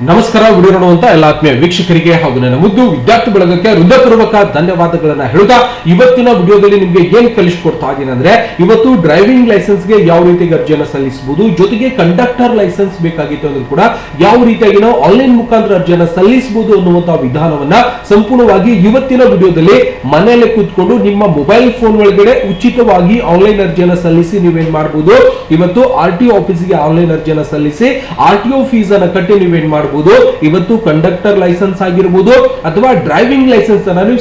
ನಮಸ್ಕಾರ. ವಿಡಿಯೋ ನೋಡುವಂತ ಎಲ್ಲ ಆತ್ಮೀಯ ವೀಕ್ಷಕರಿಗೆ ಹಾಗೂ ನನ್ನ ಮುದ್ದು ವಿದ್ಯಾರ್ಥಿ ಬಳಗಕ್ಕೆ ಹೃದಯಪೂರ್ವಕ ಧನ್ಯವಾದಗಳನ್ನ ಹೇಳುತ್ತಾ ಇವತ್ತಿನ ವಿಡಿಯೋದಲ್ಲಿ ನಿಮಗೆ ಏನ್ ಕಲಿಸಿಕೊಡ್ತಾ ಇದ್ದೀನಿ ಅಂದ್ರೆ ಇವತ್ತು ಡ್ರೈವಿಂಗ್ ಲೈಸೆನ್ಸ್ ಗೆ ಯಾವ ರೀತಿಯಾಗಿ ಅರ್ಜಿಯನ್ನು ಸಲ್ಲಿಸಬಹುದು, ಜೊತೆಗೆ ಕಂಡಕ್ಟರ್ ಲೈಸೆನ್ಸ್ ಬೇಕಾಗಿತ್ತು ಅಂದ್ರೆ ಕೂಡ ಯಾವ ರೀತಿಯಾಗಿ ನಾವು ಆನ್ಲೈನ್ ಮುಖಾಂತರ ಅರ್ಜಿಯನ್ನು ಸಲ್ಲಿಸಬಹುದು ಅನ್ನುವಂತಹ ವಿಧಾನವನ್ನ ಸಂಪೂರ್ಣವಾಗಿ ಇವತ್ತಿನ ವಿಡಿಯೋದಲ್ಲಿ ಮನೆಯಲ್ಲೇ ಕೂತ್ಕೊಂಡು ನಿಮ್ಮ ಮೊಬೈಲ್ ಫೋನ್ ಒಳಗಡೆ ಉಚಿತವಾಗಿ ಆನ್ಲೈನ್ ಅರ್ಜಿಯನ್ನು ಸಲ್ಲಿಸಿ ನೀವೇನ್ ಮಾಡಬಹುದು. ಇವತ್ತು RTO ಆಫೀಸ್ಗೆ ಆನ್ಲೈನ್ ಅರ್ಜಿಯನ್ನು ಸಲ್ಲಿಸಿ RTO ಫೀಸ್ ಅನ್ನು ಕಟ್ಟಿ ನೀವೇನ್ ಮಾಡಬಹುದು. ಇವತ್ತು ಕಂಡಕ್ಟರ್ ಲೈಸೆನ್ಸ್ ಆಗಿರಬಹುದು ಅಥವಾ ಡ್ರೈವಿಂಗ್ ಲೈಸೆನ್ಸ್ ಅನ್ನು ನೀವು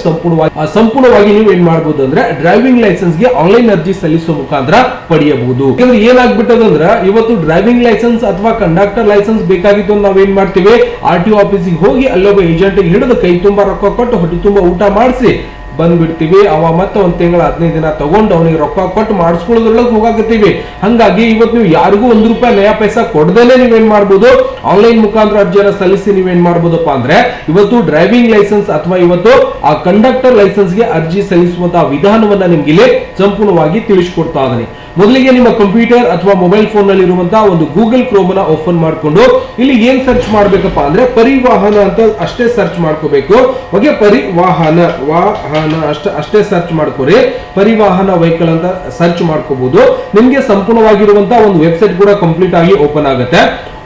ಸಂಪೂರ್ಣವಾಗಿ ನೀವು ಏನ್ ಮಾಡಬಹುದು ಅಂದ್ರೆ ಡ್ರೈವಿಂಗ್ ಲೈಸೆನ್ಸ್ ಗೆ ಆನ್ಲೈನ್ ಅರ್ಜಿ ಸಲ್ಲಿಸುವ ಮುಖಾಂತರ ಪಡೆಯಬಹುದು. ಯಾಕಂದ್ರೆ ಏನಾಗ್ಬಿಟ್ಟದಂದ್ರೆ ಇವತ್ತು ಡ್ರೈವಿಂಗ್ ಲೈಸೆನ್ಸ್ ಅಥವಾ ಕಂಡಕ್ಟರ್ ಲೈಸೆನ್ಸ್ ಬೇಕಾಗಿತ್ತು ನಾವೇನ್ ಮಾಡ್ತೀವಿ, RTO ಆಫೀಸಿಗೆ ಹೋಗಿ ಅಲ್ಲೊಬ್ಬ ಏಜೆಂಟ್ ಹಿಡಿದು ಕೈ ತುಂಬಾ ರೊಕ್ಕ ಕೊಟ್ಟು ಹೊಟ್ಟೆ ತುಂಬಾ ಊಟ ಮಾಡಿಸಿ ಬಂದ್ಬಿಡ್ತೀವಿ. ಅವ ಮತ್ತೆ ಒಂದ್ ತಿಂಗಳ 15 ದಿನ ತಗೊಂಡು ಅವನಿಗೆ ರೊಕ್ಕ ಕೊಟ್ಟು ಮಾಡಿಸ್ಕೊಳ್ಳೋದ್ರೊಳಗೆ ಹೋಗಾಕತ್ತೀವಿ. ಹಂಗಾಗಿ ಇವತ್ತು ನೀವು ಯಾರಿಗೂ ₹1 ನಯಾ ಪೈಸಾ ಕೊಡದೇನೆ ನೀವೇನ್ ಮಾಡಬಹುದು, ಆನ್ಲೈನ್ ಮುಖಾಂತರ ಅರ್ಜಿಯನ್ನು ಸಲ್ಲಿಸಿ ನೀವೇನ್ ಮಾಡಬಹುದಪ್ಪ ಅಂದ್ರೆ ಇವತ್ತು ಡ್ರೈವಿಂಗ್ ಲೈಸೆನ್ಸ್ ಅಥವಾ ಇವತ್ತು ಆ ಕಂಡಕ್ಟರ್ ಲೈಸೆನ್ಸ್ ಗೆ ಅರ್ಜಿ ಸಲ್ಲಿಸುವಂತಹ ವಿಧಾನವನ್ನ ನಿಮ್ಗೆ ಇಲ್ಲಿ ಸಂಪೂರ್ಣವಾಗಿ ತಿಳಿಸಿಕೊಡ್ತಾ ಇದ್ದೀನಿ. ಮೊದಲಿಗೆ ನಿಮ್ಮ ಕಂಪ್ಯೂಟರ್ ಅಥವಾ ಮೊಬೈಲ್ ಫೋನ್ ನಲ್ಲಿ ಇರುವಂತಹ ಒಂದು ಗೂಗಲ್ ಕ್ರೋಮ್ ಅನ್ನ ಓಪನ್ ಮಾಡಿಕೊಂಡು ಇಲ್ಲಿ ಏನ್ ಸರ್ಚ್ ಮಾಡ್ಬೇಕಪ್ಪ ಅಂದ್ರೆ ಪರಿವಾಹನ ಅಂತ ಅಷ್ಟೇ ಸರ್ಚ್ ಮಾಡ್ಕೋಬೇಕು. ಓಕೆ, ಪರಿವಾಹನ ಅಷ್ಟೇ ಸರ್ಚ್ ಮಾಡ್ಕೋರಿ. ಪರಿವಾಹನ ವೆಹಿಕಲ್ ಅಂತ ಸರ್ಚ್ ಮಾಡ್ಕೋಬಹುದು. ನಿಮ್ಗೆ ಸಂಪೂರ್ಣವಾಗಿರುವಂತಹ ಒಂದು ವೆಬ್ಸೈಟ್ ಕೂಡ ಕಂಪ್ಲೀಟ್ ಆಗಿ ಓಪನ್ ಆಗುತ್ತೆ.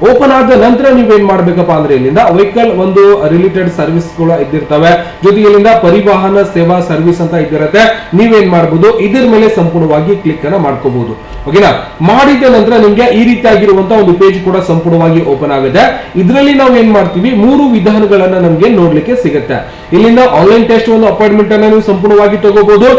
ಓಪನ್ ಆದ ನಂತರ ನೀವೇನ್ ಮಾಡ್ಬೇಕಪ್ಪ ಅಂದ್ರೆ ಇಲ್ಲಿಂದ ವೆಹಿಕಲ್ ಒಂದು ರಿಲೇಟೆಡ್ ಸರ್ವಿಸ್ ಗಳು ಇದ್ದಿರ್ತವೆ, ಜೊತೆಗೆ ಇಲ್ಲಿಂದ ಪರಿವಾಹನ ಸೇವಾ ಸರ್ವಿಸ್ ಅಂತ ಇದ್ದಿರುತ್ತೆ. ನೀವೇನ್ ಮಾಡಬಹುದು, ಇದ್ರ ಮೇಲೆ ಸಂಪೂರ್ಣವಾಗಿ ಕ್ಲಿಕ್ ಅನ್ನ ಮಾಡ್ಕೋಬಹುದು. ಓಕೆನಾ, ಮಾಡಿದ ನಂತರ ನಿಮ್ಗೆ ಈ ರೀತಿಯಾಗಿರುವಂತಹ ಒಂದು ಪೇಜ್ ಕೂಡ ಸಂಪೂರ್ಣವಾಗಿ ಓಪನ್ ಆಗುತ್ತೆ. ಇದರಲ್ಲಿ ನಾವು ಏನ್ ಮಾಡ್ತೀವಿ, 3 ವಿಧಾನಗಳನ್ನ ನಮ್ಗೆ ನೋಡ್ಲಿಕ್ಕೆ ಸಿಗುತ್ತೆ. ಇಲ್ಲಿಂದ ಆನ್ಲೈನ್ ಟೆಸ್ಟ್ ಒಂದು ಅಪಾಯಿಂಟ್ಮೆಂಟ್ ಅನ್ನ ನೀವು ಸಂಪೂರ್ಣವಾಗಿ ತಗೋಬಹುದು.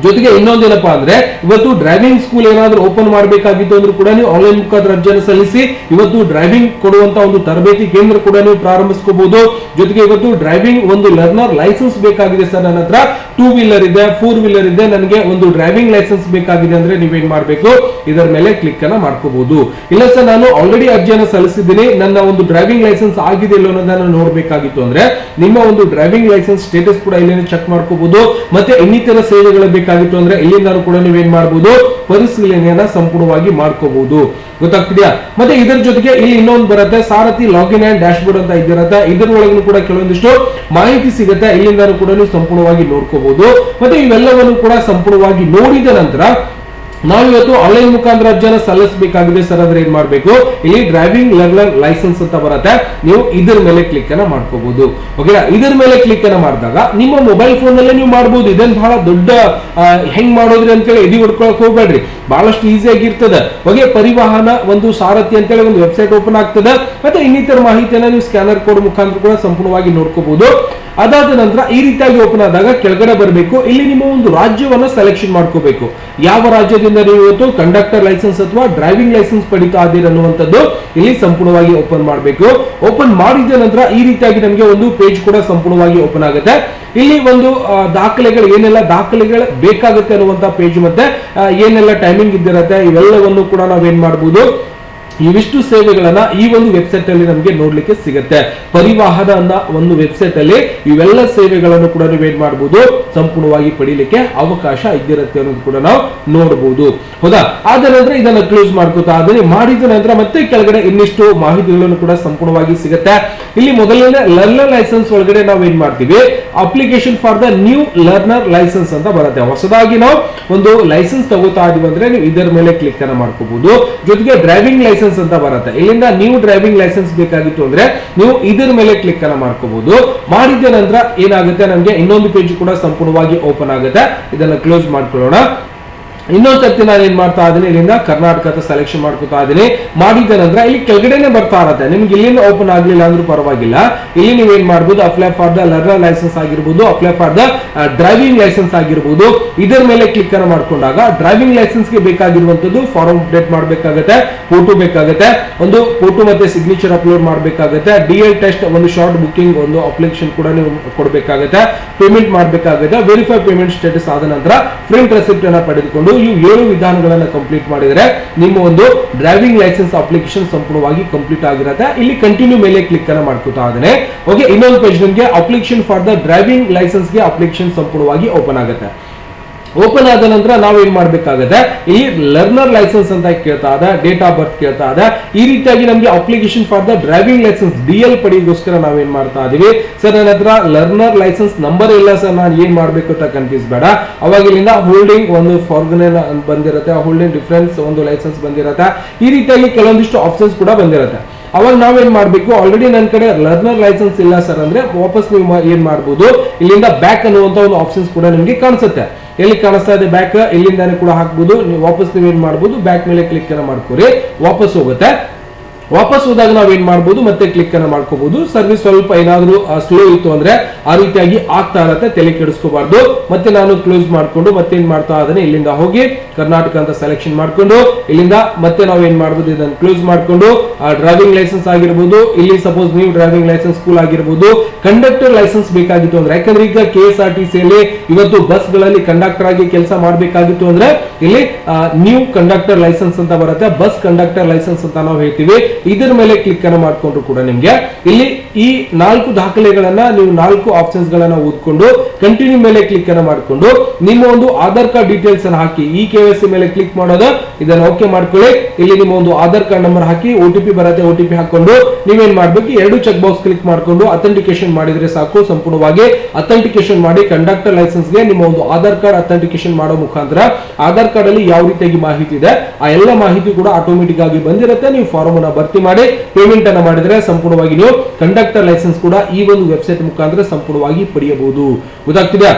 ಜೊತೆಗೆ ಇನ್ನೊಂದೇನಪ್ಪಾ ಅಂದ್ರೆ ಇವತ್ತು ಡ್ರೈವಿಂಗ್ ಸ್ಕೂಲ್ ಏನಾದ್ರೂ ಓಪನ್ ಮಾಡಬೇಕಾಗಿತ್ತು ಅಂದ್ರೂ ಕೂಡ ನೀವು ಆನ್ಲೈನ್ ಮುಖಾಂತರ ಅರ್ಜಿಯನ್ನು ಸಲ್ಲಿಸಿ ಇವತ್ತು ಡ್ರೈವಿಂಗ್ ಕೊಡುವಂತ ಒಂದು ತರಬೇತಿ ಕೇಂದ್ರ ಕೂಡ ನೀವು ಪ್ರಾರಂಭಿಸಬಹುದು. ಜೊತೆಗೆ ಇವತ್ತು ಡ್ರೈವಿಂಗ್ ಒಂದು ಲರ್ನರ್ ಲೈಸೆನ್ಸ್ ಬೇಕಾಗಿದೆ ಸರ್, ನನ್ನ ಹತ್ರ 2 ವೀಲರ್ ಇದೆ, 4 ವೀಲರ್ ಇದೆ, ನನಗೆ ಒಂದು ಡ್ರೈವಿಂಗ್ ಲೈಸೆನ್ಸ್ ಬೇಕಾಗಿದೆ ಅಂದ್ರೆ ನೀವೇನ್ ಮಾಡ್ಬೇಕು, ಇದರ ಮೇಲೆ ಕ್ಲಿಕ್ ಅನ್ನ ಮಾಡ್ಕೋಬಹುದು. ಇಲ್ಲ ಸರ್, ನಾನು ಆಲ್ರೆಡಿ ಅರ್ಜಿಯನ್ನು ಸಲ್ಲಿಸಿದ್ದೀನಿ, ನನ್ನ ಒಂದು ಡ್ರೈವಿಂಗ್ ಲೈಸೆನ್ಸ್ ಆಗಿದೆ ಇಲ್ಲ ಅನ್ನೋದನ್ನ ನೋಡ್ಬೇಕಾಗಿತ್ತು ಅಂದ್ರೆ ನಿಮ್ಮ ಒಂದು ಡ್ರೈವಿಂಗ್ ಲೈಸೆನ್ಸ್ ಸ್ಟೇಟಸ್ ಕೂಡ ಇಲ್ಲಿ ಚೆಕ್ ಮಾಡ್ಕೋಬಹುದು. ಮತ್ತೆ ಇನ್ನಿತರ ಸೇವೆಗಳ ಬೇಕಾಗಿತ್ತು ಅಂದ್ರೆ ಇಲ್ಲಿಂದ ಕೂಡ ನೀವೇನ್ ಮಾಡಬಹುದು, ಪರಿಶೀಲನೆಯನ್ನ ಸಂಪೂರ್ಣವಾಗಿ ಮಾಡ್ಕೋಬಹುದು. ಗೊತ್ತಾಗ್ತಿದ್ಯಾ? ಮತ್ತೆ ಇದರ ಜೊತೆಗೆ ಇಲ್ಲಿ ಇನ್ನೊಂದು ಬರುತ್ತೆ, ಸಾರಥಿ ಲಾಗಿನ್ ಅಂಡ್ ಡ್ಯಾಶ್ ಬೋರ್ಡ್ ಅಂತ ಇದಿರುತ್ತೆ. ಇದರೊಳಗೂ ಕೂಡ ಕೆಲವೊಂದಿಷ್ಟು ಮಾಹಿತಿ ಸಿಗುತ್ತೆ, ಇಲ್ಲಿಂದ ಕೂಡ ನೀವು ಸಂಪೂರ್ಣವಾಗಿ ನೋಡ್ಕೋಬಹುದು. ಮತ್ತೆ ಇವೆಲ್ಲವನ್ನು ಕೂಡ ಸಂಪೂರ್ಣವಾಗಿ ನೋಡಿದ ನಂತರ ನಾವಿವತ್ತು ಆನ್ಲೈನ್ ಮುಖಾಂತರ ಅರ್ಜಿಯನ್ನು ಸಲ್ಲಿಸಬೇಕಾಗಿದೆ ಸರ್ ಅಂದ್ರೆ ಏನ್ ಮಾಡ್ಬೇಕು, ಇಲ್ಲಿ ಡ್ರೈವಿಂಗ್ ಲರ್ನರ್ ಲೈಸೆನ್ಸ್ ಅಂತ ಬರುತ್ತೆ, ನೀವು ಇದರ ಮೇಲೆ ಕ್ಲಿಕ್ ಅನ್ನ ಮಾಡ್ಕೋಬಹುದು. ಓಕೆನಾ, ಇದರ ಮೇಲೆ ಕ್ಲಿಕ್ ಅನ್ನ ಮಾಡಿದಾಗ ನಿಮ್ಮ ಮೊಬೈಲ್ ಫೋನ್ ನಲ್ಲೇ ನೀವು ಮಾಡಬಹುದು. ಇದನ್ನ ಬಹಳ ದೊಡ್ಡ ಹೆಂಗ್ ಮಾಡೋದ್ರಿ ಅಂತೇಳಿ ಎದಿ ಹೊಡ್ಕೊಳಕ್ ಹೋಗ್ಬೇಡ್ರಿ, ಬಹಳಷ್ಟು ಈಸಿ ಆಗಿರ್ತದೆ. ಓಕೆ, ಪರಿವಾಹನ ಒಂದು ಸಾರಥಿ ಅಂತೇಳಿ ಒಂದು ವೆಬ್ಸೈಟ್ ಓಪನ್ ಆಗ್ತದೆ. ಮತ್ತೆ ಇನ್ನಿತರ ಮಾಹಿತಿಯನ್ನ ನೀವು ಸ್ಕ್ಯಾನರ್ ಕೋಡ್ ಮುಖಾಂತರ ಕೂಡ ಸಂಪೂರ್ಣವಾಗಿ ನೋಡ್ಕೋಬಹುದು. ಅದಾದ ನಂತರ ಈ ರೀತಿಯಾಗಿ ಓಪನ್ ಆದಾಗ ಕೆಳಗಡೆ ಬರಬೇಕು, ಇಲ್ಲಿ ನಿಮ್ಮ ಒಂದು ರಾಜ್ಯವನ್ನ ಸೆಲೆಕ್ಷನ್ ಮಾಡ್ಕೋಬೇಕು. ಯಾವ ರಾಜ್ಯದಿಂದ ನೀವು ಇವತ್ತು ಕಂಡಕ್ಟರ್ ಲೈಸೆನ್ಸ್ ಅಥವಾ ಡ್ರೈವಿಂಗ್ ಲೈಸೆನ್ಸ್ ಪಡಿತಾ ಇದ್ದೀರಿ ಅನ್ನುವಂಥದ್ದು ಇಲ್ಲಿ ಸಂಪೂರ್ಣವಾಗಿ ಓಪನ್ ಮಾಡಬೇಕು. ಓಪನ್ ಮಾಡಿದ ನಂತರ ಈ ರೀತಿಯಾಗಿ ನಮಗೆ ಒಂದು ಪೇಜ್ ಕೂಡ ಸಂಪೂರ್ಣವಾಗಿ ಓಪನ್ ಆಗುತ್ತೆ. ಇಲ್ಲಿ ಒಂದು ದಾಖಲೆಗಳು ಏನೆಲ್ಲ ದಾಖಲೆಗಳು ಬೇಕಾಗುತ್ತೆ ಅನ್ನುವಂತ ಪೇಜ್ ಮತ್ತೆ ಏನೆಲ್ಲ ಟೈಮಿಂಗ್ ಇದ್ದಿರುತ್ತೆ ಇವೆಲ್ಲವನ್ನು ಕೂಡ ನಾವೇನ್ ಮಾಡಬಹುದು, ಇವಿಷ್ಟು ಸೇವೆಗಳನ್ನ ಈ ಒಂದು ವೆಬ್ಸೈಟ್ ಅಲ್ಲಿ ನಮಗೆ ನೋಡ್ಲಿಕ್ಕೆ ಸಿಗುತ್ತೆ. ಪರಿವಾಹನ ಅನ್ನೋ ಒಂದು ವೆಬ್ಸೈಟ್ ಅಲ್ಲಿ ಇವೆಲ್ಲ ಸೇವೆಗಳನ್ನು ಕೂಡ ನೀವೇನ್ ಮಾಡಬಹುದು, ಸಂಪೂರ್ಣವಾಗಿ ಪಡೀಲಿಕ್ಕೆ ಅವಕಾಶ ಇದ್ದಿರುತ್ತೆ ಅನ್ನೋದು ಕೂಡ ನಾವು ನೋಡಬಹುದು. ಹೌದಾ? ಆದ ನಂತರ ಇದನ್ನ ಕ್ಲೋಸ್ ಮಾಡ್ಕೋತಾ ಅದನ್ನ ಮಾಡಿದ ನಂತರ ಮತ್ತೆ ಕೆಳಗಡೆ ಇನ್ನಿಷ್ಟು ಮಾಹಿತಿಗಳನ್ನು ಕೂಡ ಸಂಪೂರ್ಣವಾಗಿ ಸಿಗುತ್ತೆ. ಇಲ್ಲಿ ಮೊದಲನೇ ಲರ್ನರ್ ಲೈಸೆನ್ಸ್ ಒಳಗಡೆ ನಾವು ಏನ್ ಮಾಡ್ತೀವಿ, application for the new learner licence ಅಂತ ಬರುತ್ತೆ. ಹೊಸದಾಗಿ ನಾವು ಒಂದು ಲೈಸೆನ್ಸ್ ತಗೋತಾ ಇದೀವಿ ಅಂದ್ರೆ ನೀವು ಇದರ ಮೇಲೆ ಕ್ಲಿಕ್ ಅನ್ನ ಮಾಡ್ಕೋಬಹುದು. ಜೊತೆಗೆ ಡ್ರೈವಿಂಗ್ ಲೈಸೆನ್ಸ್ ಅಂತ ಬರುತ್ತೆ, ಇಲ್ಲಿಂದ ನೀವು ಡ್ರೈವಿಂಗ್ ಲೈಸೆನ್ಸ್ ಬೇಕಾಗಿತ್ತು ಅಂದ್ರೆ ನೀವು ಇದರ ಮೇಲೆ ಕ್ಲಿಕ್ ಅನ್ನ ಮಾಡ್ಕೋಬಹುದು. ಮಾಡಿದ ನಂತರ ಏನಾಗುತ್ತೆ, ನಮಗೆ ಇನ್ನೊಂದು ಪೇಜ್ ಕೂಡ ಸಂಪೂರ್ಣವಾಗಿ ಓಪನ್ ಆಗುತ್ತೆ. ಇದನ್ನ ಕ್ಲೋಸ್ ಮಾಡ್ಕೊಳ್ಳೋಣ. ಇನ್ನೊಂದು ಸರ್ತಿ ನಾನು ಏನ್ ಮಾಡ್ತಾ ಇದ್ದೀನಿ, ಇಲ್ಲಿಂದ ಕರ್ನಾಟಕ ಸೆಲೆಕ್ಷನ್ ಮಾಡ್ಕೊತಾ ಇದ್ದೀನಿ. ಮಾಡಿದ ನಂತರ ಇಲ್ಲಿ ಕೆಳಗಡೆನೆ ಬರ್ತಾ ಇರುತ್ತೆ, ನಿಮ್ಗೆ ಇಲ್ಲಿಂದ ಓಪನ್ ಆಗ್ಲಿಲ್ಲ ಅಂದ್ರೂ ಪರವಾಗಿಲ್ಲ. ಇಲ್ಲಿ ನೀವೇನ್ ಮಾಡಬಹುದು, apply for the learner licence ಆಗಿರ್ಬೋದು, apply for the driving licence ಆಗಿರ್ಬೋದು. ಇದರ ಮೇಲೆ ಕ್ಲಿಕ್ ಅನ್ನು ಮಾಡ್ಕೊಂಡಾಗ ಡ್ರೈವಿಂಗ್ ಲೈಸೆನ್ಸ್ ಗೆ ಬೇಕಾಗಿರುವಂತದ್ದು ಫಾರ್ಮ್ ಅಪ್ಡೇಟ್ ಮಾಡಬೇಕಾಗುತ್ತೆ, ಫೋಟೋ ಬೇಕಾಗುತ್ತೆ, ಒಂದು ಫೋಟೋ ಮತ್ತೆ ಸಿಗ್ನೇಚರ್ ಅಪ್ಲೋಡ್ ಮಾಡಬೇಕಾಗುತ್ತೆ, DL ಟೆಸ್ಟ್ ಒಂದು ಶಾರ್ಟ್ ಬುಕಿಂಗ್ ಒಂದು ಅಪ್ಲಿಕೇಶನ್ ಕೂಡ ನೀವು ಕೊಡಬೇಕಾಗುತ್ತೆ, ಪೇಮೆಂಟ್ ಮಾಡಬೇಕಾಗುತ್ತೆ. ವೆರಿಫೈ ಪೇಮೆಂಟ್ ಸ್ಟೇಟಸ್ ಆದ ನಂತರ ಪ್ರಿಂಟ್ ರೆಸಿಪ್ಟ್ ಅನ್ನ ಪಡೆದುಕೊಂಡು ಈ 7 ವಿಧಾನಗಳನ್ನು ಕಂಪ್ಲೀಟ್ ಮಾಡಿದರೆ ನಿಮ್ಮ ಒಂದು ಡ್ರೈವಿಂಗ್ ಲೈಸೆನ್ಸ್ ಅಪ್ಲಿಕೇಶನ್ ಸಂಪೂರ್ಣವಾಗಿ ಕಂಪ್ಲೀಟ್ ಆಗಿರುತ್ತೆ. ಇಲ್ಲಿ ಕಂಟಿನ್ಯೂ ಮೇಲೆ ಕ್ಲಿಕ್ ಅನ್ನ ಮಾಡ್ಕೊತಾ ಇದ್ದೇನೆ. ಓಕೆ, ಇನ್ನೊಂದು ಪೇಜ್ ನಿಮಗೆ application for the driving licence ಗೆ ಅಪ್ಲಿಕೇಶನ್ ಸಂಪೂರ್ಣವಾಗಿ ಓಪನ್ ಆಗುತ್ತೆ. ಓಪನ್ ಆದ ನಂತರ ನಾವೇನ್ ಮಾಡ್ಬೇಕಾಗತ್ತೆ, ಈ ಲರ್ನರ್ ಲೈಸೆನ್ಸ್ ಅಂತ ಕೇಳ್ತಾ ಇದೆ, ಡೇಟ್ ಆಫ್ ಬರ್ತ್ ಕೇಳ್ತಾ ಇದೆ. ಈ ರೀತಿಯಾಗಿ ನಮಗೆ application for the driving licence DL ಪಡೆಯೋಸ್ಕರ ನಾವೇನ್ ಮಾಡ್ತಾ ಇದೀವಿ. ಸರ್ ನನ್ನ ಹತ್ರ ಲರ್ನರ್ ಲೈಸೆನ್ಸ್ ನಂಬರ್ ಇಲ್ಲ ಸರ್, ನಾನು ಏನ್ ಮಾಡ್ಬೇಕು ಅಂತ ಕನ್ಫ್ಯೂಸ್ ಬೇಡ. ಅವಾಗ ಇಲ್ಲಿಂದ ಹೋಲ್ಡಿಂಗ್ ಒಂದು ಫಾರ್ಗನೇನ್ ಬಂದಿರುತ್ತೆ, ಹೋಲ್ಡಿಂಗ್ ಡಿಫರೆನ್ಸ್ ಒಂದು ಲೈಸೆನ್ಸ್ ಬಂದಿರುತ್ತೆ. ಈ ರೀತಿಯಾಗಿ ಕೆಲವೊಂದಿಷ್ಟು ಆಪ್ಷನ್ಸ್ ಕೂಡ ಬಂದಿರುತ್ತೆ. ಅವಾಗ ನಾವೇನ್ ಮಾಡ್ಬೇಕು, ಆಲ್ರೆಡಿ ನನ್ನ ಕಡೆ ಲರ್ನರ್ ಲೈಸೆನ್ಸ್ ಇಲ್ಲ ಸರ್ ಅಂದ್ರೆ ವಾಪಸ್ ನೀವು ಏನ್ ಮಾಡ್ಬೋದು, ಇಲ್ಲಿಂದ ಬ್ಯಾಕ್ ಅನ್ನುವಂತ ಒಂದು ಆಪ್ಷನ್ಸ್ ಕೂಡ ನಿಮಗೆ ಕಾಣಿಸುತ್ತೆ. ಎಲ್ಲಿ ಕಾಣಿಸ್ತಾ ಇದೆ ಬ್ಯಾಕ್, ಇಲ್ಲಿಂದಾನೆ ಕೂಡ ಹಾಕ್ಬೋದು. ನೀವು ವಾಪಸ್ ನೀವೇನ್ ಮಾಡ್ಬೋದು, ಬ್ಯಾಕ್ ಮೇಲೆ ಕ್ಲಿಕ್ ಅನ್ನ ಮಾಡ್ಕೊರಿ, ವಾಪಸ್ ಹೋಗುತ್ತೆ. ವಾಪಸ್ ಹೋದಾಗ ನಾವೇನ್ ಮಾಡ್ಬೋದು, ಮತ್ತೆ ಕ್ಲಿಕ್ ಅನ್ನ ಮಾಡ್ಕೋಬಹುದು. ಸರ್ವಿಸ್ ಸ್ವಲ್ಪ ಏನಾದ್ರೂ ಸ್ಲೋ ಇತ್ತು ಅಂದ್ರೆ ಆ ರೀತಿಯಾಗಿ ಆಗ್ತಾ ಇರತ್ತೆ, ತಲೆ ಕೆಡಿಸ್ಕೋಬಾರ್ದು. ಮತ್ತೆ ನಾನು ಕ್ಲೋಸ್ ಮಾಡ್ಕೊಂಡು ಮತ್ತೆ ಏನ್ ಮಾಡ್ತಾ ಇದ್ದೇನೆ, ಇಲ್ಲಿಂದ ಹೋಗಿ ಕರ್ನಾಟಕ ಅಂತ ಸೆಲೆಕ್ಷನ್ ಮಾಡ್ಕೊಂಡು ಇಲ್ಲಿಂದ ಮತ್ತೆ ನಾವು ಏನ್ ಮಾಡ್ಬೋದು, ಇದನ್ನು ಕ್ಲೋಸ್ ಮಾಡ್ಕೊಂಡು ಡ್ರೈವಿಂಗ್ ಲೈಸೆನ್ಸ್ ಆಗಿರ್ಬೋದು. ಇಲ್ಲಿ ಸಪೋಸ್ ನೀವು ಡ್ರೈವಿಂಗ್ ಲೈಸೆನ್ಸ್ ಸ್ಕೂಲ್ ಆಗಿರ್ಬೋದು, ಕಂಡಕ್ಟರ್ ಲೈಸೆನ್ಸ್ ಬೇಕಾಗಿತ್ತು ಅಂದ್ರೆ, ಯಾಕಂದ್ರೆ ಈಗ KSRTC ಅಲ್ಲಿ ಇವತ್ತು ಬಸ್ ಗಳಲ್ಲಿ ಕಂಡಕ್ಟರ್ ಆಗಿ ಕೆಲಸ ಮಾಡಬೇಕಾಗಿತ್ತು ಅಂದ್ರೆ ಇಲ್ಲಿ ನ್ಯೂ ಕಂಡಕ್ಟರ್ ಲೈಸೆನ್ಸ್ ಅಂತ ಬರುತ್ತೆ, ಬಸ್ ಕಂಡಕ್ಟರ್ ಲೈಸೆನ್ಸ್ ಅಂತ ನಾವು ಹೇಳ್ತೀವಿ. ಇದರ ಮೇಲೆ ಕ್ಲಿಕ್ ಅನ್ನು ಮಾಡ್ಕೊಂಡ್ರು ಕೂಡ ನಿಮ್ಗೆ ಇಲ್ಲಿ ಈ 4 ದಾಖಲೆಗಳನ್ನ ನೀವು 4 ಆಪ್ಷನ್ಸ್ ಗಳನ್ನ ಓದ್ಕೊಂಡು ಕಂಟಿನ್ಯೂ ಮೇಲೆ ಕ್ಲಿಕ್ ಅನ್ನು ಮಾಡ್ಕೊಂಡು ನಿಮ್ಮ ಒಂದು ಆಧಾರ್ ಕಾರ್ಡ್ ಡೀಟೇಲ್ಸ್ ಅನ್ನು ಹಾಕಿ ಈ KYC ಮೇಲೆ ಕ್ಲಿಕ್ ಮಾಡೋದು, ಇದನ್ನ ಓಕೆ ಮಾಡ್ಕೊಳ್ಳಿ. ಇಲ್ಲಿ ನಿಮ್ಮ ಒಂದು ಆಧಾರ್ ಕಾರ್ಡ್ ನಂಬರ್ ಹಾಕಿ OTP ಬರುತ್ತೆ, OTP ಹಾಕೊಂಡು ನೀವೇನ್ ಮಾಡ್ಬೇಕು, 2 ಚೆಕ್ ಬಾಕ್ಸ್ ಕ್ಲಿಕ್ ಮಾಡ್ಕೊಂಡು ಅಥೆಂಟಿಕೇಶನ್ ಮಾಡಿದ್ರೆ ಸಾಕು. ಸಂಪೂರ್ಣವಾಗಿ ಅಥೆಂಟಿಕೇಶನ್ ಮಾಡಿ ಕಂಡಕ್ಟರ್ ಲೈಸೆನ್ಸ್ ಗೆ ನಿಮ್ಮ ಒಂದು ಆಧಾರ್ ಕಾರ್ಡ್ ಅಥೆಂಟಿಕೇಶನ್ ಮಾಡೋ ಮುಖಾಂತರ ಆಧಾರ್ ಕಾರ್ಡ್ ಅಲ್ಲಿ ಯಾವ ರೀತಿಯಾಗಿ ಮಾಹಿತಿ ಇದೆ ಆ ಎಲ್ಲ ಮಾಹಿತಿ ಕೂಡ ಆಟೋಮೆಟಿಕ್ ಆಗಿ ಬಂದಿರುತ್ತೆ. ನೀವು ಫಾರ್ಮ್ ಅನ್ನ ಭರ್ತಿ ಮಾಡಿ ಪೇಮೆಂಟ್ ಅನ್ನ ಮಾಡಿದ್ರೆ ಸಂಪೂರ್ಣವಾಗಿ ನೀವು ಕಂಡಕ್ಟರ್ ಲೈಸೆನ್ಸ್ ಕೂಡ ಈ ಒಂದು ವೆಬ್ಸೈಟ್ ಮುಖಾಂತರ ಸಂಪೂರ್ಣವಾಗಿ ಪಡೆಯಬಹುದು. ಗೊತ್ತಾಗ್ತಿದೆಯಾ?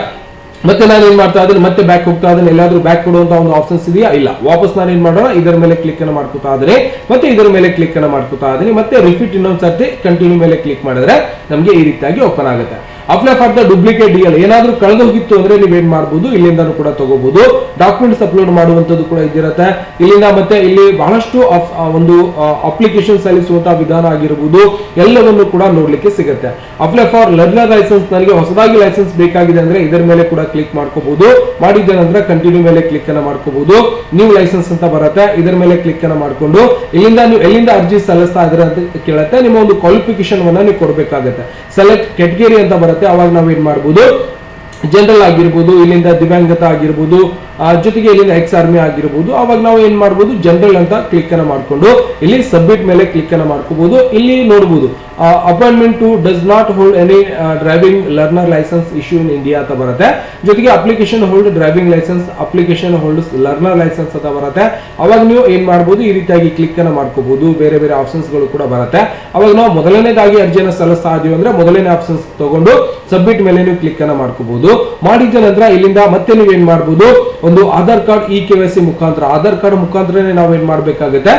ಮತ್ತೆ ನಾನು ಏನ್ ಮಾಡ್ತಾ ಇದ್ದೀನಿ, ಮತ್ತೆ ಬ್ಯಾಕ್ ಹೋಗ್ತಾ ಇದ್ದೀನಿ. ಎಲ್ಲಾದ್ರೂ ಬ್ಯಾಕ್ ಕೊಡುವಂತ ಒಂದು ಆಪ್ಷನ್ಸ್ ಇದೆಯಾ? ಇಲ್ಲ. ವಾಪಸ್ ನಾನು ಏನ್ ಮಾಡೋಣ, ಇದರ ಮೇಲೆ ಕ್ಲಿಕ್ ಅನ್ನ ಮಾಡ್ಕೊತಾ ಇದ್ದೀನಿ, ಮತ್ತೆ ಇದರ ಮೇಲೆ ಕ್ಲಿಕ್ ಅನ್ನ ಮಾಡ್ಕೊತಾ ಇದ್ದೀನಿ, ಮತ್ತೆ ರಿಪೀಟ್ ಇನ್ನೊಂದ್ ಸರ್ತಿ ಕಂಟಿನ್ಯೂ ಮೇಲೆ ಕ್ಲಿಕ್ ಮಾಡಿದ್ರೆ ನಮಗೆ ಈ ರೀತಿಯಾಗಿ ಓಪನ್ ಆಗುತ್ತೆ. Apply for the duplicate DL ಏನಾದ್ರೂ ಕಳೆದು ಹೋಗಿತ್ತು ಅಂದ್ರೆ ನೀವೇನ್ ಮಾಡಬಹುದು, ಇಲ್ಲಿಂದನೂ ಕೂಡ ತಗೋಬಹುದು. ಡಾಕ್ಯುಮೆಂಟ್ಸ್ ಅಪ್ಲೋಡ್ ಮಾಡುವಂತದ್ದು ಕೂಡ ಇದಿರುತ್ತೆ ಇಲ್ಲಿಂದ. ಮತ್ತೆ ಇಲ್ಲಿ ಬಹಳಷ್ಟು ಒಂದು ಅಪ್ಲಿಕೇಶನ್ ಸಲ್ಲಿಸುವಂತಹ ವಿಧಾನ ಆಗಿರಬಹುದು, ಎಲ್ಲವನ್ನು ಕೂಡ ನೋಡ್ಲಿಕ್ಕೆ ಸಿಗುತ್ತೆ. ಅಪ್ಲೈ ಫಾರ್ ಲರ್ನರ್ ಲೈಸೆನ್ಸ್, ನನಗೆ ಹೊಸದಾಗಿ ಲೈಸೆನ್ಸ್ ಬೇಕಾಗಿದೆ ಅಂದ್ರೆ ಇದರ ಮೇಲೆ ಕೂಡ ಕ್ಲಿಕ್ ಮಾಡ್ಕೋಬಹುದು. ಮಾಡಿದ ನಂತರ ಕಂಟಿನ್ಯೂ ಮೇಲೆ ಕ್ಲಿಕ್ ಅನ್ನ ಮಾಡ್ಕೋಬಹುದು. ನ್ಯೂ ಲೈಸೆನ್ಸ್ ಅಂತ ಬರುತ್ತೆ, ಇದರ ಮೇಲೆ ಕ್ಲಿಕ್ ಅನ್ನ ಮಾಡ್ಕೊಂಡು ಇಲ್ಲಿಂದ ನೀವು ಎಲ್ಲಿಂದ ಅರ್ಜಿ ಸಲ್ಲಿಸ್ತಾ ಇದ್ರೆ ಅಂತ ಕೇಳುತ್ತೆ. ನಿಮ್ಮ ಒಂದು ಕ್ವಾಲಿಫಿಕೇಶನ್ ಅನ್ನ ನೀವು ಕೊಡಬೇಕಾಗುತ್ತೆ. ಸೆಲೆಕ್ಟ್ ಕ್ಯಾಟಗರಿ ಅಂತ ಬರುತ್ತೆ, ಅವಾಗ ನಾವು ಏನ್ ಮಾಡಬಹುದು, ಜನರಲ್ ಆಗಿರ್ಬೋದು, ಇಲ್ಲಿಂದ ದಿವ್ಯಾಂಗತ ಆಗಿರ್ಬೋದು, ಜೊತೆಗೆ ಇಲ್ಲಿಂದ ಎಕ್ಸ್ ಆರ್ಮಿ ಆಗಿರಬಹುದು. ಅವಾಗ ನಾವು ಏನ್ ಮಾಡಬಹುದು, ಜನರಲ್ ಅಂತ ಕ್ಲಿಕ್ ಅನ್ನ ಮಾಡ್ಕೊಂಡು ಇಲ್ಲಿ ಸಬ್ಮಿಟ್ ಮೇಲೆ ಕ್ಲಿಕ್ ಅನ್ನ ಮಾಡ್ಕೋಬಹುದು. ಇಲ್ಲಿ ನೋಡಬಹುದು appointment to does not hold any driving learner licence issue in India ಅಂತ ಬರುತ್ತೆ. ಜೊತೆಗೆ application hold driving licence, application hold learner licence ಅಂತ ಬರುತ್ತೆ. ಅವಾಗ ನೀವು ಏನ್ ಮಾಡಬಹುದು, ಈ ರೀತಿಯಾಗಿ ಕ್ಲಿಕ್ ಅನ್ನ ಮಾಡ್ಕೋಬಹುದು. ಬೇರೆ ಬೇರೆ ಆಪ್ಷನ್ಸ್ ಗಳು ಕೂಡ ಬರುತ್ತೆ. ಅವಾಗ ನಾವು ಮೊದಲನೇದಾಗಿ ಅರ್ಜಿಯನ್ನು ಸಲ್ಲಿಸ್ತಾ ಇದೀವಿ ಅಂದ್ರೆ ಮೊದಲನೇ ಆಪ್ಷನ್ಸ್ ತಗೊಂಡು ಸಬ್ಮಿಟ್ ಮೇಲೆ ನೀವು ಕ್ಲಿಕ್ ಅನ್ನ ಮಾಡ್ಕೋಬಹುದು. ಮಾಡಿದ ನಂತರ ಇಲ್ಲಿಂದ ಮತ್ತೆ ನೀವು ಏನ್ ಮಾಡಬಹುದು, ಒಂದು ಆಧಾರ್ ಕಾರ್ಡ್ KYC ಮುಖಾಂತರ, ಆಧಾರ್ ಕಾರ್ಡ್ ಮುಖಾಂತರನೇ ನಾವೇನ್ ಮಾಡ್ಬೇಕಾಗುತ್ತೆ,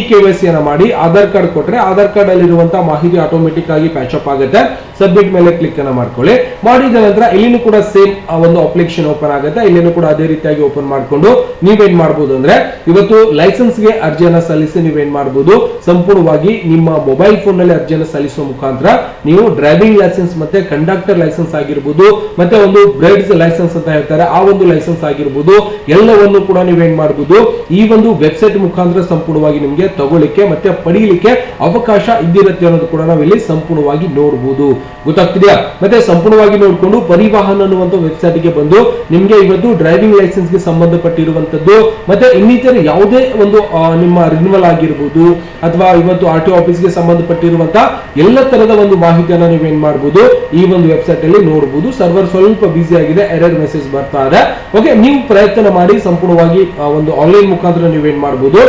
KYC ಅನ್ನ ಮಾಡಿ ಆಧಾರ್ ಕಾರ್ಡ್ ಕೊಟ್ರೆ ಆಧಾರ್ ಕಾರ್ಡ್ ಅಲ್ಲಿರುವಂತಹ ಮಾಹಿತಿ ಆಟೋಮೆಟಿಕ್ ಆಗಿ ಪ್ಯಾಚ್ ಅಪ್ ಆಗುತ್ತೆ. ಸಬ್ಮಿಟ್ ಮೇಲೆ ಕ್ಲಿಕ್ ಅನ್ನ ಮಾಡ್ಕೊಳ್ಳಿ. ಮಾಡಿದ ನಂತರ ಇಲ್ಲಿನೂ ಕೂಡ ಸೇಮ್ ಒಂದು ಅಪ್ಲಿಕೇಶನ್ ಓಪನ್ ಆಗುತ್ತೆ. ಇಲ್ಲಿನೂ ಕೂಡ ಅದೇ ರೀತಿಯಾಗಿ ಓಪನ್ ಮಾಡ್ಕೊಂಡು ನೀವೇನ್ ಮಾಡಬಹುದು ಅಂದ್ರೆ ಇವತ್ತು ಲೈಸೆನ್ಸ್ ಗೆ ಅರ್ಜಿಯನ್ನ ಸಲ್ಲಿಸಿ ನೀವೇನ್ ಮಾಡಬಹುದು, ಸಂಪೂರ್ಣವಾಗಿ ನಿಮ್ಮ ಮೊಬೈಲ್ ಫೋನ್ ನಲ್ಲಿ ಅರ್ಜಿಯನ್ನು ಸಲ್ಲಿಸುವ ಮುಖಾಂತರ ನೀವು ಡ್ರೈವಿಂಗ್ ಲೈಸೆನ್ಸ್ ಮತ್ತೆ ಕಂಡಕ್ಟರ್ ಲೈಸೆನ್ಸ್ ಆಗಿರ್ಬೋದು, ಮತ್ತೆ ಒಂದು ಬ್ರೇಡ್ಸ್ ಲೈಸೆನ್ಸ್ ಅಂತ ಹೇಳ್ತಾರೆ ಆ ಒಂದು ಲೈಸೆನ್ಸ್ ಆಗಿರ್ಬೋದು, ಎಲ್ಲವನ್ನು ಕೂಡ ನೀವೇನ್ ಮಾಡಬಹುದು ಈ ಒಂದು ವೆಬ್ಸೈಟ್ ಮುಖಾಂತರ ಸಂಪೂರ್ಣವಾಗಿ ನಿಮಗೆ ತಗೊಳ್ಳಿಕ್ಕೆ ಮತ್ತೆ ಪಡೆಯಲಿಕ್ಕೆ ಅವಕಾಶ ಇದ್ದಿರುತ್ತೆ ಅನ್ನೋದು ಕೂಡ ನಾವು ಇಲ್ಲಿ ಸಂಪೂರ್ಣವಾಗಿ ನೋಡಬಹುದು. ಗೊತ್ತಾಗ್ತಿದೆಯಾ? ಮತ್ತೆ ಸಂಪೂರ್ಣವಾಗಿ ನೋಡಿಕೊಂಡು ಪರಿವಾಹನ್ ಅನ್ನುವಂತ ವೆಬ್ಸೈಟ್ ಗೆ ಬಂದು ನಿಮ್ಗೆ ಇವತ್ತು ಡ್ರೈವಿಂಗ್ ಲೈಸೆನ್ಸ್ ಗೆ ಸಂಬಂಧಪಟ್ಟಿರುವಂತದ್ದು ಮತ್ತೆ ಇನ್ನಿತರ ಯಾವುದೇ ಒಂದು ನಿಮ್ಮ ರಿನ್ಯೂವಲ್ ಆಗಿರ್ಬೋದು ಅಥವಾ ಇವತ್ತು RTO ಆಫೀಸ್ ಗೆ ಸಂಬಂಧಪಟ್ಟಿರುವಂತಹ ಎಲ್ಲ ತರದ ಒಂದು ಮಾಹಿತಿಯನ್ನ ನೀವೇನ್ ಮಾಡಬಹುದು ಈ ಒಂದು ವೆಬ್ಸೈಟ್ ಅಲ್ಲಿ ನೋಡಬಹುದು. ಸರ್ವರ್ ಸ್ವಲ್ಪ ಬಿಸಿ ಆಗಿದೆ, ಎರರ್ ಮೆಸೇಜ್ ಬರ್ತಾ ಇದೆ. ಓಕೆ, ನೀವು ಪ್ರಯತ್ನ ಮಾಡಿ ಸಂಪೂರ್ಣವಾಗಿ ಒಂದು ಆನ್ಲೈನ್ ಮುಖಾಂತರ ನೀವೇನ್ ಮಾಡಬಹುದು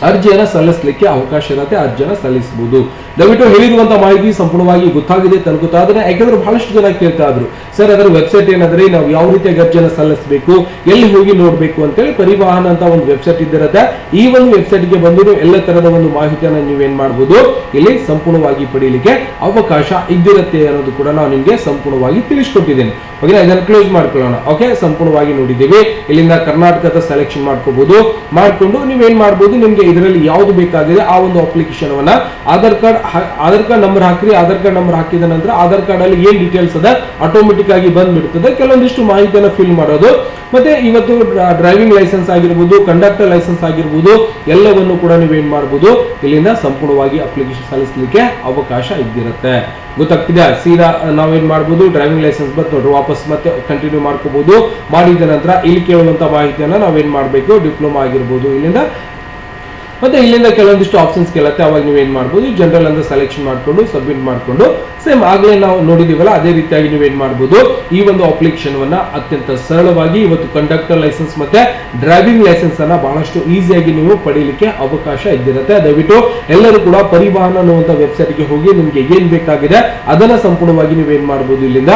ಅರ್ಜಿಯನ್ನು ಸಲ್ಲಿಸಲಿಕ್ಕೆ ಅವಕಾಶ ಇರುತ್ತೆ, ಅರ್ಜಿಯನ್ನು ಸಲ್ಲಿಸಬಹುದು. ದಯವಿಟ್ಟು ಹೇಳಿರುವಂತಹ ಮಾಹಿತಿ ಸಂಪೂರ್ಣವಾಗಿ ಗೊತ್ತಾಗಿದೆ ತಲುಪುತ್ತಾದ್ರೆ, ಯಾಕಂದ್ರೆ ಬಹಳಷ್ಟು ಜನ ಕೇಳ್ತಾ ಇದ್ರು ಸರ್ ಅದರ ವೆಬ್ಸೈಟ್ ಏನಾದ್ರೆ ನಾವು ಯಾವ ರೀತಿಯಾಗಿ ಅರ್ಜಿಯನ್ನು ಸಲ್ಲಿಸಬೇಕು, ಎಲ್ಲಿ ಹೋಗಿ ನೋಡ್ಬೇಕು ಅಂತೇಳಿ. ಪರಿವಾಹನ್ ಅಂತ ಒಂದು ವೆಬ್ಸೈಟ್ ಇದ್ದಿರುತ್ತೆ. ಈ ಒಂದು ವೆಬ್ಸೈಟ್ ಗೆ ಬಂದು ಎಲ್ಲ ತರದ ಒಂದು ಮಾಹಿತಿಯನ್ನು ನೀವೇನ್ ಮಾಡಬಹುದು ಇಲ್ಲಿ ಸಂಪೂರ್ಣವಾಗಿ ಪಡೆಯಲಿಕ್ಕೆ ಅವಕಾಶ ಇದ್ದಿರುತ್ತೆ ಅನ್ನೋದು ಕೂಡ ನಾವು ನಿಮ್ಗೆ ಸಂಪೂರ್ಣವಾಗಿ ತಿಳಿಸ್ಕೊಟ್ಟಿದ್ದೇನೆ. ಓಕೆ, ಇದನ್ನು ಕ್ಲೋಸ್ ಮಾಡ್ಕೊಳ್ಳೋಣ. ಓಕೆ, ಸಂಪೂರ್ಣವಾಗಿ ನೋಡಿದ್ದೀವಿ. ಇಲ್ಲಿಂದ ಕರ್ನಾಟಕದ ಸೆಲೆಕ್ಷನ್ ಮಾಡ್ಕೋಬಹುದು. ಮಾಡ್ಕೊಂಡು ನೀವೇನ್ ಮಾಡಬಹುದು, ನಿಮ್ಗೆ ಇದರಲ್ಲಿ ಯಾವ್ದು ಬೇಕಾಗಿದೆ ಆ ಒಂದು ಅಪ್ಲಿಕೇಶನ್ ಅನ್ನ Aadhaar card Aadhaar card number ಹಾಕ್ರಿ. ಆಧಾರ್ ಕಾರ್ಡ್ ನಂಬರ್ ಹಾಕಿದ ನಂತರ ಆಧಾರ್ ಕಾರ್ಡ್ ಅಲ್ಲಿ ಏನ್ ಡೀಟೇಲ್ಸ್ ಅದ ಆಟೋಮೆಟಿಕ್ ಆಗಿ ಬಂದ್ಬಿಡ್ತದೆ. ಕೆಲವೊಂದಿಷ್ಟು ಮಾಹಿತಿಯನ್ನು ಫಿಲ್ ಮಾಡೋದು. ಮತ್ತೆ ಇವತ್ತು ಡ್ರೈವಿಂಗ್ ಲೈಸೆನ್ಸ್ ಆಗಿರ್ಬೋದು, ಕಂಡಕ್ಟರ್ ಲೈಸೆನ್ಸ್ ಆಗಿರ್ಬೋದು, ಎಲ್ಲವನ್ನು ಕೂಡ ನೀವೇನ್ ಮಾಡಬಹುದು, ಇಲ್ಲಿಂದ ಸಂಪೂರ್ಣವಾಗಿ ಅಪ್ಲಿಕೇಶನ್ ಸಲ್ಲಿಸಲಿಕ್ಕೆ ಅವಕಾಶ ಇದ್ದಿರುತ್ತೆ. ಗೊತ್ತಾಗ್ತಿದೆ? ಸೀದಾ ನಾವೇನ್ ಮಾಡಬಹುದು, ಡ್ರೈವಿಂಗ್ ಲೈಸೆನ್ಸ್ ಬಂತು ನೋಡ್ರಿ, ವಾಪಸ್ ಮತ್ತೆ ಕಂಟಿನ್ಯೂ ಮಾಡ್ಕೋಬಹುದು. ಮಾಡಿದ ನಂತರ ಇಲ್ಲಿ ಕೇಳುವಂತ ಮಾಹಿತಿಯನ್ನ ನಾವೇನ್ ಮಾಡಬೇಕು, ಡಿಪ್ಲೊಮಾ ಆಗಿರ್ಬೋದು, ಇಲ್ಲಿಂದ ಕೆಲವೊಂದಿಷ್ಟು ಆಪ್ಷನ್ಸ್ ಕೇಳುತ್ತೆ. ಅವಾಗ ನೀವೇನ್ ಮಾಡಬಹುದು, ಜನರಲ್ ಅಂತ ಸೆಲೆಕ್ಷನ್ ಮಾಡ್ಕೊಂಡು ಸಬ್ಮಿಟ್ ಮಾಡ್ಕೊಂಡು ಸೇಮ್ ಆಗ್ಲೇ ನಾವು ನೋಡಿದೀವಲ್ಲ ಅದೇ ರೀತಿಯಾಗಿ ನೀವೇನ್ ಮಾಡಬಹುದು, ಈ ಒಂದು ಅಪ್ಲಿಕೇಶನ್ ವನ್ನ ಅತ್ಯಂತ ಸರಳವಾಗಿ ಇವತ್ತು ಕಂಡಕ್ಟರ್ ಲೈಸೆನ್ಸ್ ಮತ್ತೆ ಡ್ರೈವಿಂಗ್ ಲೈಸೆನ್ಸ್ ಅನ್ನ ಬಹಳಷ್ಟು ಈಸಿಯಾಗಿ ನೀವು ಪಡೀಲಿಕ್ಕೆ ಅವಕಾಶ ಇದ್ದಿರುತ್ತೆ. ದಯವಿಟ್ಟು ಎಲ್ಲರೂ ಕೂಡ ಪರಿವಾಹನ ಅನ್ನುವಂತ ವೆಬ್ಸೈಟ್ ಗೆ ಹೋಗಿ ನಿಮ್ಗೆ ಏನ್ ಬೇಕಾಗಿದೆ ಅದನ್ನ ಸಂಪೂರ್ಣವಾಗಿ ನೀವೇನ್ ಮಾಡಬಹುದು, ಇಲ್ಲಿಂದ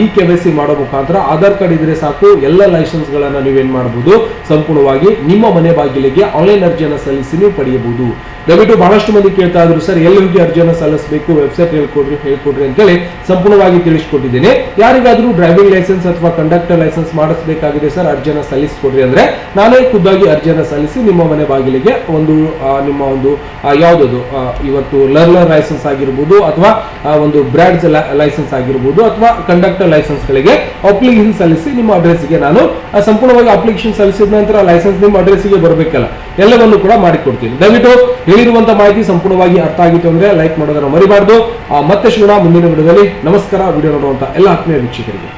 ಈ KYC ಮಾಡೋ ಮುಖಾಂತರ ಆಧಾರ್ ಕಾರ್ಡ್ ಇದ್ರೆ ಸಾಕು, ಎಲ್ಲ ಲೈಸೆನ್ಸ್ ಗಳನ್ನ ನೀವೇನ್ ಮಾಡಬಹುದು, ಸಂಪೂರ್ಣವಾಗಿ ನಿಮ್ಮ ಮನೆ ಬಾಗಿಲಿಗೆ ಆನ್ಲೈನ್ ಅರ್ಜಿಯನ್ನು ಸಲ್ಲಿಸಿ ನೀವು ಪಡೆಯಬಹುದು. ದಯವಿಟ್ಟು ಬಹಳಷ್ಟು ಮಂದಿ ಕೇಳ್ತಾ ಇದ್ರು, ಸರ್ ಎಲ್ಲಿ ಹೋಗಿ ಅರ್ಜಿಯನ್ನು ಸಲ್ಲಿಸಬೇಕು, ವೆಬ್ಸೈಟ್ ಹೇಳ್ಕೊಡ್ರಿ ಅಂತೇಳಿ ಸಂಪೂರ್ಣವಾಗಿ ತಿಳಿಸ್ಕೊಟ್ಟಿದ್ದೇನೆ. ಯಾರಿಗಾದ್ರೂ ಡ್ರೈವಿಂಗ್ ಲೈಸೆನ್ಸ್ ಅಥವಾ ಕಂಡಕ್ಟರ್ ಲೈಸೆನ್ಸ್ ಮಾಡಿಸಬೇಕಾಗಿದೆ ಸರ್, ಅರ್ಜಿಯನ್ನು ಸಲ್ಲಿಸಿಕೊಡ್ರಿ ಅಂದ್ರೆ ನಾನೇ ಖುದ್ದಾಗಿ ಅರ್ಜಿಯನ್ನು ಸಲ್ಲಿಸಿ ನಿಮ್ಮ ಮನೆ ಬಾಗಿಲಿಗೆ ನಿಮ್ಮ ಒಂದು ಯಾವ್ದದು ಇವತ್ತು ಲರ್ನರ್ ಲೈಸೆನ್ಸ್ ಆಗಿರ್ಬೋದು, ಅಥವಾ ಒಂದು ಬ್ರಾಡ್ಜ್ ಲೈಸೆನ್ಸ್ ಆಗಿರ್ಬೋದು, ಅಥವಾ ಕಂಡಕ್ಟರ್ ಲೈಸೆನ್ಸ್ ಗಳಿಗೆ ಅಪ್ಲಿಕೇಶನ್ ಸಲ್ಲಿಸಿ ನಿಮ್ಮ ಅಡ್ರೆಸ್ಗೆ ನಾನು ಸಂಪೂರ್ಣವಾಗಿ ಅಪ್ಲಿಕೇಶನ್ ಸಲ್ಲಿಸಿದ ನಂತರ ಲೈಸೆನ್ಸ್ ನಿಮ್ಮ ಅಡ್ರೆಸ್ಗೆ ಬರಬೇಕಲ್ಲ, ಎಲ್ಲವನ್ನು ಕೂಡ ಮಾಡಿಕೊಡ್ತೀನಿ. ದಯವಿಟ್ಟು ಹೇಳಿರುವಂತಹ ಮಾಹಿತಿ ಸಂಪೂರ್ಣವಾಗಿ ಅರ್ಥ ಆಗಿತ್ತು ಅಂದ್ರೆ ಲೈಕ್ ಮಾಡೋದನ್ನ ಮರಿಬಾರ್ದು. ಮತ್ತೆ ಸಿಗೋಣ ಮುಂದಿನ ವಿಡಿಯೋದಲ್ಲಿ. ನಮಸ್ಕಾರ. ವಿಡಿಯೋ ನೋಡುವಂತ ಎಲ್ಲ ಆತ್ಮೀಯ ವೀಕ್ಷಕರಿಗೆ.